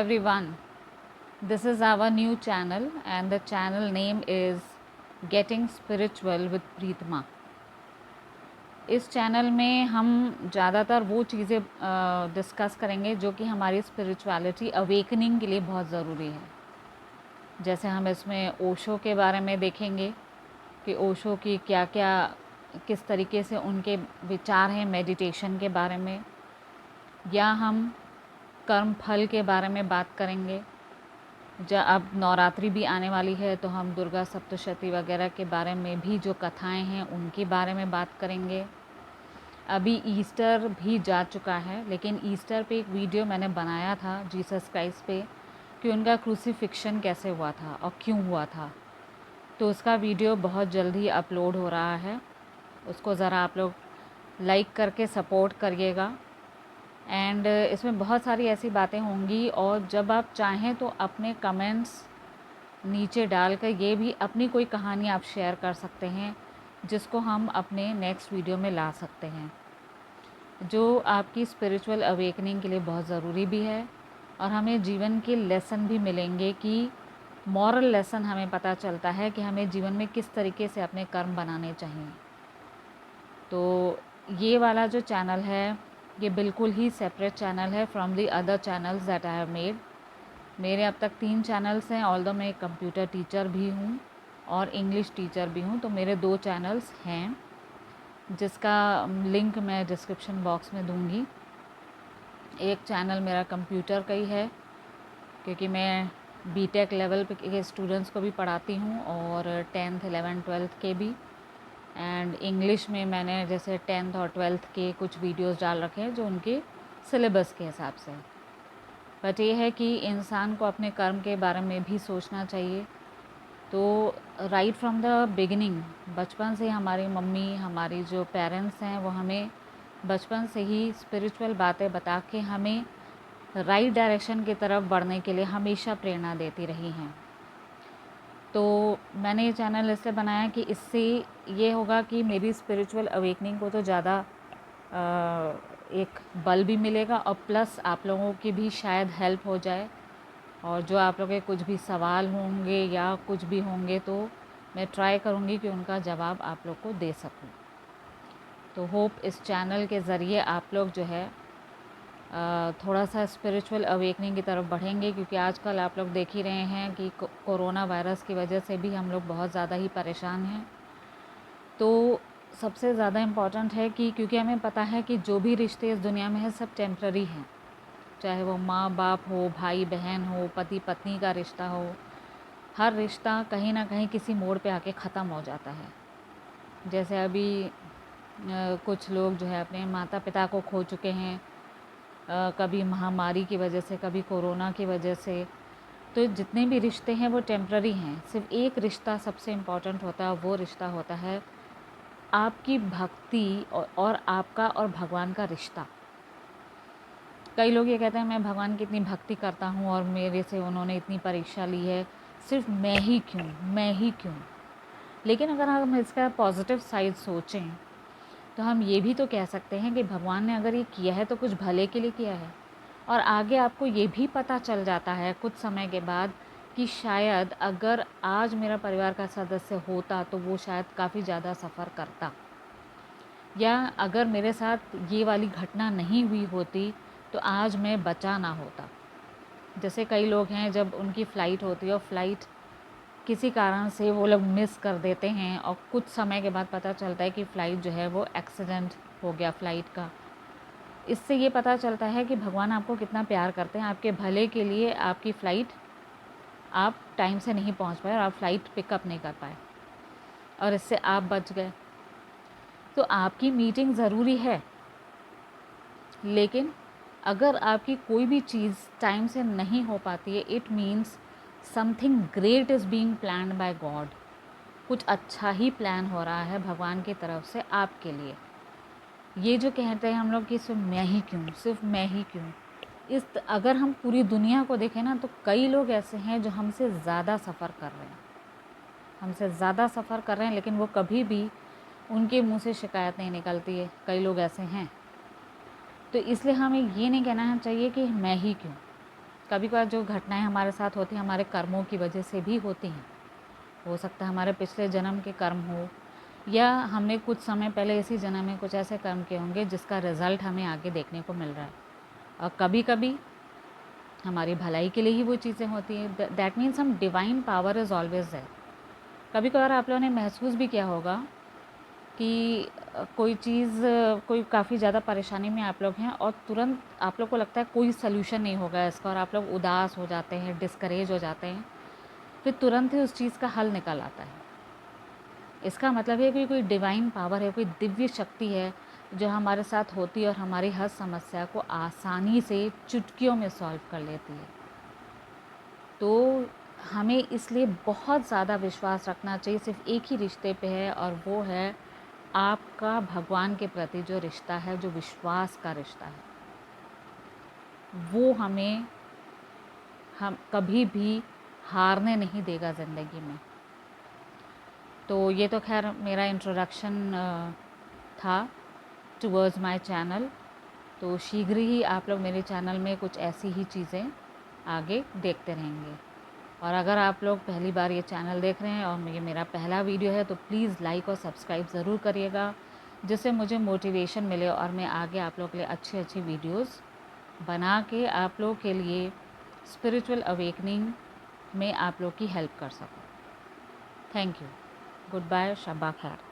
everyone, this is our new channel and the channel name is Getting Spiritual with Preetma. इस channel में हम ज़्यादातर वो चीज़ें डिस्कस करेंगे जो कि हमारी स्पिरिचुअलिटी अवेकनिंग के लिए बहुत ज़रूरी है। जैसे हम इसमें ओशो के बारे में देखेंगे कि ओशो की क्या क्या किस तरीके से उनके विचार हैं मेडिटेशन के बारे में, या हम कर्म फल के बारे में बात करेंगे। जब अब नवरात्रि भी आने वाली है तो हम दुर्गा सप्तशती वगैरह के बारे में भी जो कथाएं हैं उनके बारे में बात करेंगे। अभी ईस्टर भी जा चुका है, लेकिन ईस्टर पे एक वीडियो मैंने बनाया था जीसस क्राइस्ट पे कि उनका क्रूसीफिक्शन कैसे हुआ था और क्यों हुआ था। तो उसका वीडियो बहुत जल्द ही अपलोड हो रहा है, उसको ज़रा आप लोग लाइक करके सपोर्ट करिएगा। एंड इसमें बहुत सारी ऐसी बातें होंगी और जब आप चाहें तो अपने कमेंट्स नीचे डालकर ये भी अपनी कोई कहानी आप शेयर कर सकते हैं जिसको हम अपने नेक्स्ट वीडियो में ला सकते हैं, जो आपकी स्पिरिचुअल अवेकनिंग के लिए बहुत ज़रूरी भी है। और हमें जीवन के लेसन भी मिलेंगे कि मॉरल लेसन हमें पता चलता है कि हमें जीवन में किस तरीके से अपने कर्म बनाने चाहिए। तो ये वाला जो चैनल है ये बिल्कुल ही सेपरेट चैनल है from the other channels that I have made. मेरे अब तक 3 चैनल्स हैं, ऑल्दो मैं कंप्यूटर टीचर भी हूँ और इंग्लिश टीचर भी हूँ, तो मेरे 2 चैनल्स हैं जिसका लिंक मैं डिस्क्रिप्शन बॉक्स में दूँगी। एक चैनल मेरा कंप्यूटर का ही है क्योंकि मैं बीटेक लेवल पे के स्टूडेंट्स को भी पढ़ाती हूँ और 10th 11th 12th के भी। एंड इंग्लिश में मैंने जैसे 10th और 12th के कुछ वीडियोस डाल रखे हैं जो उनके सिलेबस के हिसाब से। बट ये है कि इंसान को अपने कर्म के बारे में भी सोचना चाहिए। तो राइट फ्रॉम द बिगिनिंग, बचपन से हमारी मम्मी, हमारी जो पेरेंट्स हैं वो हमें बचपन से ही स्पिरिचुअल बातें बता के हमें राइट डायरेक्शन की तरफ बढ़ने के लिए हमेशा प्रेरणा देती रही हैं। तो मैंने ये चैनल इसलिए बनाया कि इससे ये होगा कि मेरी स्पिरिचुअल अवेकनिंग को तो ज़्यादा एक बल भी मिलेगा और प्लस आप लोगों की भी शायद हेल्प हो जाए। और जो आप लोगों के कुछ भी सवाल होंगे या कुछ भी होंगे तो मैं ट्राई करूँगी कि उनका जवाब आप लोग को दे सकूँ। तो होप इस चैनल के ज़रिए आप लोग जो है थोड़ा सा स्पिरिचुअल अवेकनिंग की तरफ बढ़ेंगे, क्योंकि आजकल आप लोग देख ही रहे हैं कि कोरोना वायरस की वजह से भी हम लोग बहुत ज़्यादा ही परेशान हैं। तो सबसे ज़्यादा इम्पॉर्टेंट है कि क्योंकि हमें पता है कि जो भी रिश्ते इस दुनिया में है सब टेम्प्ररी हैं, चाहे वो माँ बाप हो, भाई बहन हो, पति पत्नी का रिश्ता हो, हर रिश्ता कहीं ना कहीं किसी मोड़ पे आके ख़त्म हो जाता है। जैसे अभी कुछ लोग जो है अपने माता पिता को खो चुके हैं, कभी महामारी की वजह से, कभी कोरोना की वजह से। तो जितने भी रिश्ते हैं वो टेम्प्ररी हैं। सिर्फ एक रिश्ता सबसे इम्पॉर्टेंट होता है, वो रिश्ता होता है आपकी भक्ति और आपका और भगवान का रिश्ता। कई लोग ये कहते हैं मैं भगवान की इतनी भक्ति करता हूँ और मेरे से उन्होंने इतनी परीक्षा ली है, सिर्फ मैं ही क्यों। लेकिन अगर हम इसका पॉजिटिव साइड सोचें तो हम ये भी तो कह सकते हैं कि भगवान ने अगर ये किया है तो कुछ भले के लिए किया है। और आगे आपको ये भी पता चल जाता है कुछ समय के बाद कि शायद अगर आज मेरा परिवार का सदस्य होता तो वो शायद काफ़ी ज़्यादा सफ़र करता, या अगर मेरे साथ ये वाली घटना नहीं हुई होती तो आज मैं बचा ना होता। जैसे कई लोग हैं जब उनकी फ़्लाइट होती है और फ्लाइट किसी कारण से वो लोग मिस कर देते हैं और कुछ समय के बाद पता चलता है कि फ़्लाइट जो है वो एक्सीडेंट हो गया फ़्लाइट का। इससे ये पता चलता है कि भगवान आपको कितना प्यार करते हैं, आपके भले के लिए आपकी फ़्लाइट आप टाइम से नहीं पहुंच पाए और आप फ़्लाइट पिकअप नहीं कर पाए और इससे आप बच गए। तो आपकी मीटिंग ज़रूरी है, लेकिन अगर आपकी कोई भी चीज़ टाइम से नहीं हो पाती है, it means something great is being planned by God. कुछ अच्छा ही प्लान हो रहा है भगवान की तरफ से आपके लिए। ये जो कहते हैं हम लोग कि सिर्फ मैं ही क्यों, अगर हम पूरी दुनिया को देखें ना तो कई लोग ऐसे हैं जो हमसे ज़्यादा सफ़र कर रहे हैं, लेकिन वो कभी भी उनके मुंह से शिकायत नहीं निकलती है। कई लोग ऐसे हैं। तो इसलिए हमें ये नहीं कहना चाहिए कि मैं ही क्यों, कभी कभार जो घटनाएं हमारे साथ होती हैं हमारे कर्मों की वजह से भी होती हैं। हो सकता है हमारे पिछले जन्म के कर्म हो, या हमने कुछ समय पहले इसी जन्म में कुछ ऐसे कर्म किए होंगे जिसका रिज़ल्ट हमें आगे देखने को मिल रहा है। और कभी कभी हमारी भलाई के लिए ही वो चीज़ें होती हैं। दैट मीन्स हम डिवाइन पावर इज़ ऑलवेज है। कभी कभार आप लोगों ने महसूस भी किया होगा कि कोई चीज़, कोई काफ़ी ज़्यादा परेशानी में आप लोग हैं और तुरंत आप लोग को लगता है कोई सल्यूशन नहीं होगा इसका, और आप लोग उदास हो जाते हैं, डिस्करेज हो जाते हैं, फिर तुरंत ही उस चीज़ का हल निकल आता है। इसका मतलब है कि कोई डिवाइन पावर है, कोई दिव्य शक्ति है जो हमारे साथ होती है और हमारी हर समस्या को आसानी से चुटकियों में सॉल्व कर लेती है। तो हमें इसलिए बहुत ज़्यादा विश्वास रखना चाहिए सिर्फ एक ही रिश्ते पे है, और वो है आपका भगवान के प्रति जो रिश्ता है, जो विश्वास का रिश्ता है, वो हम कभी भी हारने नहीं देगा ज़िंदगी में। तो ये तो खैर मेरा इंट्रोडक्शन था टुवर्ड्स माय चैनल। तो शीघ्र ही आप लोग मेरे चैनल में कुछ ऐसी ही चीज़ें आगे देखते रहेंगे। और अगर आप लोग पहली बार ये चैनल देख रहे हैं और ये मेरा पहला वीडियो है तो प्लीज़ लाइक और सब्सक्राइब ज़रूर करिएगा, जिससे मुझे मोटिवेशन मिले और मैं आगे आप लोग के लिए अच्छी अच्छी वीडियोस बना के आप लोग के लिए स्पिरिचुअल अवेकनिंग में आप लोग की हेल्प कर सकूं। Thank you. गुड बाय, शब्बा खैर।